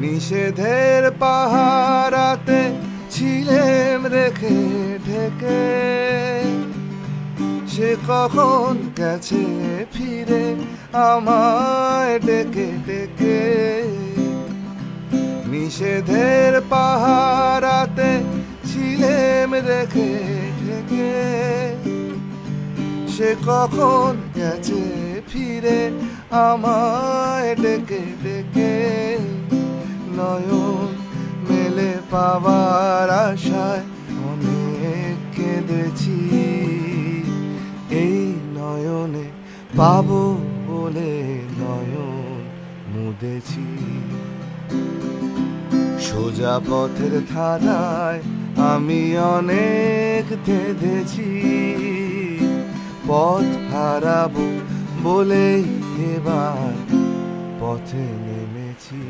নিষেধের পাহারাতে ছিলেম রেখে ঢেকে, সে কখন গেছে ফিরে আমায় ডেকে ডেকে। নিষেধের পাহারাতে ছিলেম রেখে ঢেকে, সে কখন গেছে ফিরে আমায় ডেকে ডেকে। নয়ন মেলে পাওয়ার আশায় অনেক কেঁদেছি, এই নয়নে পাবো বলে নয়ন মুদেছি। সোজা পথের ধারায় আমি অনেক থেমেছি, পথ হারাবো বলেই এবার পথে নেমেছি।